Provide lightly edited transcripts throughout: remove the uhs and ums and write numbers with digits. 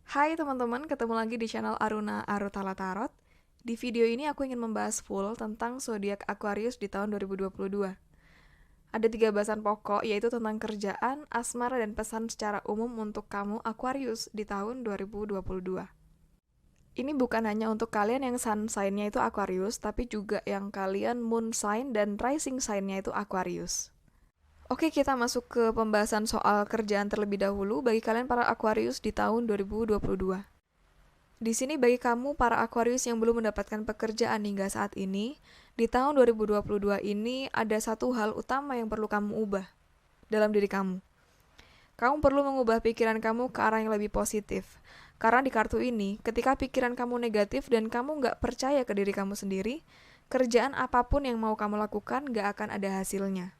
Hai teman-teman, ketemu lagi di channel Aruna Arutala Tarot. Di video ini aku ingin membahas full tentang zodiak Aquarius di tahun 2022. Ada 3 bahasan pokok, yaitu tentang kerjaan, asmara, dan pesan secara umum untuk kamu Aquarius di tahun 2022. Ini bukan hanya untuk kalian yang sun sign-nya itu Aquarius, tapi juga yang kalian moon sign dan rising sign-nya itu Aquarius. Oke, kita masuk ke pembahasan soal kerjaan terlebih dahulu bagi kalian para Aquarius di tahun 2022. Di sini bagi kamu para Aquarius yang belum mendapatkan pekerjaan hingga saat ini, di tahun 2022 ini ada satu hal utama yang perlu kamu ubah dalam diri kamu. Kamu perlu mengubah pikiran kamu ke arah yang lebih positif. Karena di kartu ini, ketika pikiran kamu negatif dan kamu nggak percaya ke diri kamu sendiri, kerjaan apapun yang mau kamu lakukan nggak akan ada hasilnya.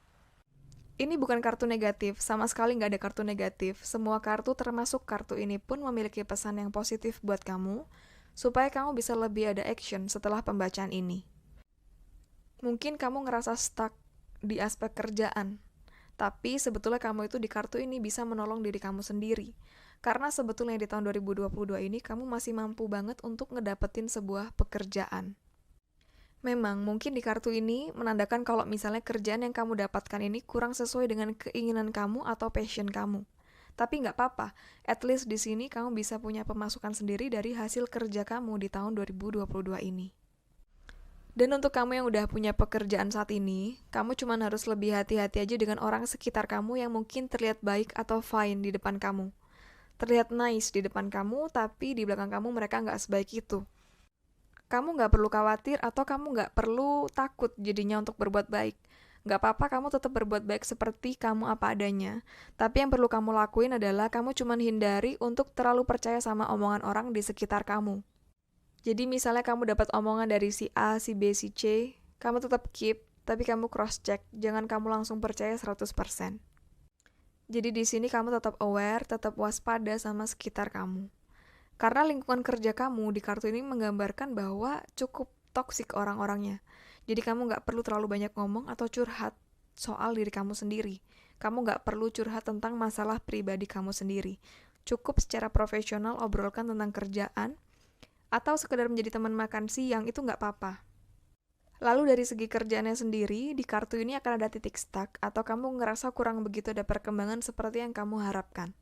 Ini bukan kartu negatif, sama sekali nggak ada kartu negatif. Semua kartu termasuk kartu ini pun memiliki pesan yang positif buat kamu, supaya kamu bisa lebih ada action setelah pembacaan ini. Mungkin kamu ngerasa stuck di aspek kerjaan, tapi sebetulnya kamu itu di kartu ini bisa menolong diri kamu sendiri. Karena sebetulnya di tahun 2022 ini kamu masih mampu banget untuk ngedapetin sebuah pekerjaan. Memang, mungkin di kartu ini menandakan kalau misalnya kerjaan yang kamu dapatkan ini kurang sesuai dengan keinginan kamu atau passion kamu. Tapi nggak apa-apa, at least di sini kamu bisa punya pemasukan sendiri dari hasil kerja kamu di tahun 2022 ini. Dan untuk kamu yang udah punya pekerjaan saat ini, kamu cuma harus lebih hati-hati aja dengan orang sekitar kamu yang mungkin terlihat baik atau fine di depan kamu. Terlihat nice di depan kamu, tapi di belakang kamu mereka nggak sebaik itu. Kamu nggak perlu khawatir atau kamu nggak perlu takut jadinya untuk berbuat baik. Nggak apa-apa, kamu tetap berbuat baik seperti kamu apa adanya. Tapi yang perlu kamu lakuin adalah kamu cuma hindari untuk terlalu percaya sama omongan orang di sekitar kamu. Jadi misalnya kamu dapat omongan dari si A, si B, si C, kamu tetap keep, tapi kamu cross-check. Jangan kamu langsung percaya 100%. Jadi di sini kamu tetap aware, tetap waspada sama sekitar kamu. Karena lingkungan kerja kamu di kartu ini menggambarkan bahwa cukup toksik orang-orangnya. Jadi kamu nggak perlu terlalu banyak ngomong atau curhat soal diri kamu sendiri. Kamu nggak perlu curhat tentang masalah pribadi kamu sendiri. Cukup secara profesional obrolkan tentang kerjaan, atau sekedar menjadi teman makan siang itu nggak apa-apa. Lalu dari segi kerjaannya sendiri, di kartu ini akan ada titik stuck atau kamu ngerasa kurang begitu ada perkembangan seperti yang kamu harapkan.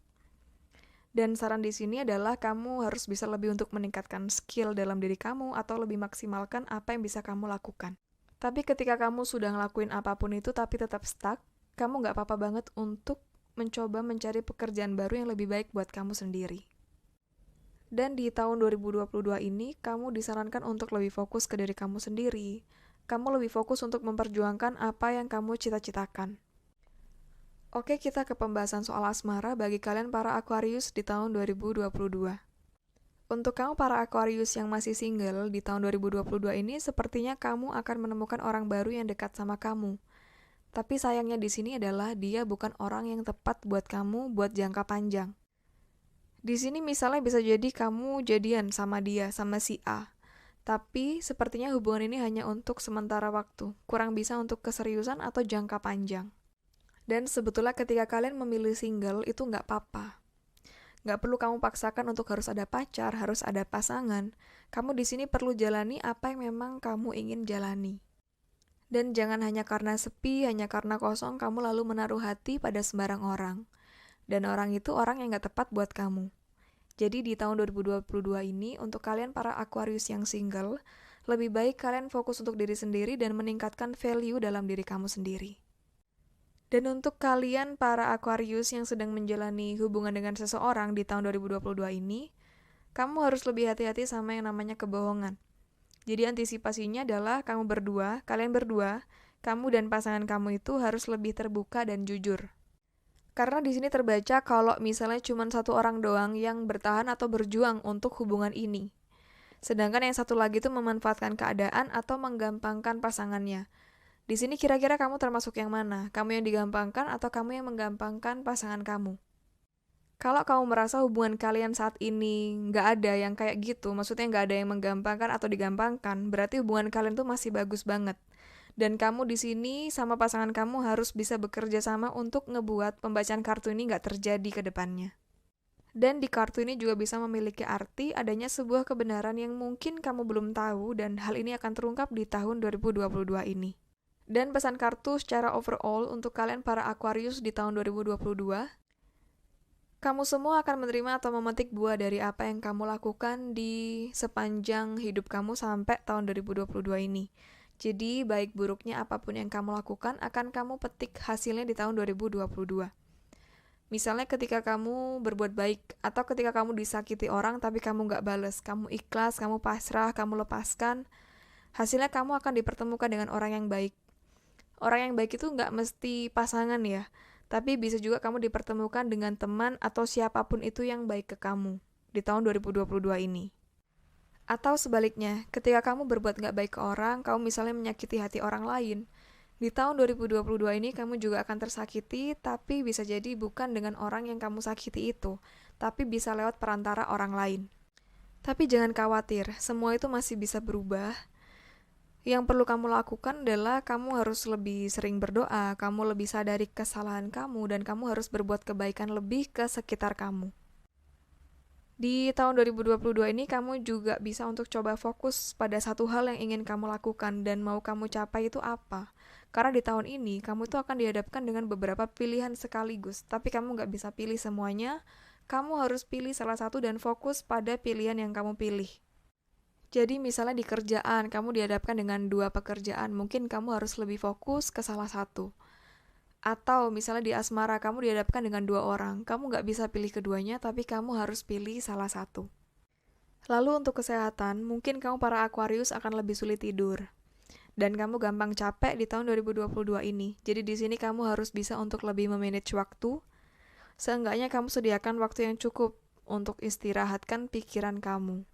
Dan saran di sini adalah kamu harus bisa lebih untuk meningkatkan skill dalam diri kamu atau lebih maksimalkan apa yang bisa kamu lakukan. Tapi ketika kamu sudah ngelakuin apapun itu tapi tetap stuck, kamu nggak apa-apa banget untuk mencoba mencari pekerjaan baru yang lebih baik buat kamu sendiri. Dan di tahun 2022 ini, kamu disarankan untuk lebih fokus ke diri kamu sendiri. Kamu lebih fokus untuk memperjuangkan apa yang kamu cita-citakan. Oke, kita ke pembahasan soal asmara bagi kalian para Aquarius di tahun 2022. Untuk kamu para Aquarius yang masih single di tahun 2022 ini, sepertinya kamu akan menemukan orang baru yang dekat sama kamu. Tapi sayangnya di sini adalah dia bukan orang yang tepat buat kamu buat jangka panjang. Di sini misalnya bisa jadi kamu jadian sama dia, sama si A. Tapi sepertinya hubungan ini hanya untuk sementara waktu, kurang bisa untuk keseriusan atau jangka panjang. Dan sebetulnya ketika kalian memilih single itu nggak apa-apa. Nggak perlu kamu paksakan untuk harus ada pacar, harus ada pasangan. Kamu di sini perlu jalani apa yang memang kamu ingin jalani. Dan jangan hanya karena sepi, hanya karena kosong, kamu lalu menaruh hati pada sembarang orang. Dan orang itu orang yang nggak tepat buat kamu. Jadi di tahun 2022 ini, untuk kalian para Aquarius yang single, lebih baik kalian fokus untuk diri sendiri dan meningkatkan value dalam diri kamu sendiri. Dan untuk kalian para Aquarius yang sedang menjalani hubungan dengan seseorang di tahun 2022 ini, kamu harus lebih hati-hati sama yang namanya kebohongan. Jadi antisipasinya adalah kalian berdua, kamu dan pasangan kamu itu harus lebih terbuka dan jujur. Karena di sini terbaca kalau misalnya cuma satu orang doang yang bertahan atau berjuang untuk hubungan ini. Sedangkan yang satu lagi itu memanfaatkan keadaan atau menggampangkan pasangannya. Di sini kira-kira kamu termasuk yang mana? Kamu yang digampangkan atau kamu yang menggampangkan pasangan kamu? Kalau kamu merasa hubungan kalian saat ini nggak ada yang kayak gitu, maksudnya nggak ada yang menggampangkan atau digampangkan, berarti hubungan kalian tuh masih bagus banget. Dan kamu di sini sama pasangan kamu harus bisa bekerja sama untuk ngebuat pembacaan kartu ini nggak terjadi ke depannya. Dan di kartu ini juga bisa memiliki arti adanya sebuah kebenaran yang mungkin kamu belum tahu dan hal ini akan terungkap di tahun 2022 ini. Dan pesan kartu secara overall untuk kalian para Aquarius di tahun 2022, kamu semua akan menerima atau memetik buah dari apa yang kamu lakukan di sepanjang hidup kamu sampai tahun 2022 ini. Jadi, baik buruknya apapun yang kamu lakukan akan kamu petik hasilnya di tahun 2022. Misalnya ketika kamu berbuat baik, atau ketika kamu disakiti orang tapi kamu gak bales, kamu ikhlas, kamu pasrah, kamu lepaskan, hasilnya kamu akan dipertemukan dengan orang yang baik. Orang yang baik itu gak mesti pasangan ya, tapi bisa juga kamu dipertemukan dengan teman atau siapapun itu yang baik ke kamu di tahun 2022 ini. Atau sebaliknya, ketika kamu berbuat gak baik ke orang, kamu misalnya menyakiti hati orang lain, di tahun 2022 ini kamu juga akan tersakiti, tapi bisa jadi bukan dengan orang yang kamu sakiti itu, tapi bisa lewat perantara orang lain. Tapi jangan khawatir, semua itu masih bisa berubah. Yang perlu kamu lakukan adalah kamu harus lebih sering berdoa, kamu lebih sadari kesalahan kamu, dan kamu harus berbuat kebaikan lebih ke sekitar kamu. Di tahun 2022 ini kamu juga bisa untuk coba fokus pada satu hal yang ingin kamu lakukan dan mau kamu capai itu apa. Karena di tahun ini kamu tuh akan dihadapkan dengan beberapa pilihan sekaligus, tapi kamu gak bisa pilih semuanya, kamu harus pilih salah satu dan fokus pada pilihan yang kamu pilih. Jadi misalnya di kerjaan, kamu dihadapkan dengan 2 pekerjaan, mungkin kamu harus lebih fokus ke salah satu. Atau misalnya di asmara, kamu dihadapkan dengan 2 orang, kamu gak bisa pilih keduanya, tapi kamu harus pilih salah satu. Lalu untuk kesehatan, mungkin kamu para Aquarius akan lebih sulit tidur. Dan kamu gampang capek di tahun 2022 ini. Jadi di sini kamu harus bisa untuk lebih memanage waktu. Seenggaknya kamu sediakan waktu yang cukup untuk istirahatkan pikiran kamu.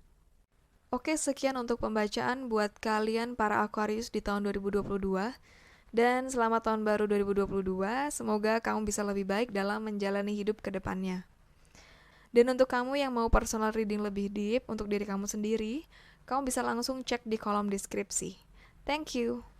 Oke, sekian untuk pembacaan buat kalian para Aquarius di tahun 2022. Dan selamat tahun baru 2022. Semoga kamu bisa lebih baik dalam menjalani hidup ke depannya. Dan untuk kamu yang mau personal reading lebih deep untuk diri kamu sendiri, kamu bisa langsung cek di kolom deskripsi. Thank you.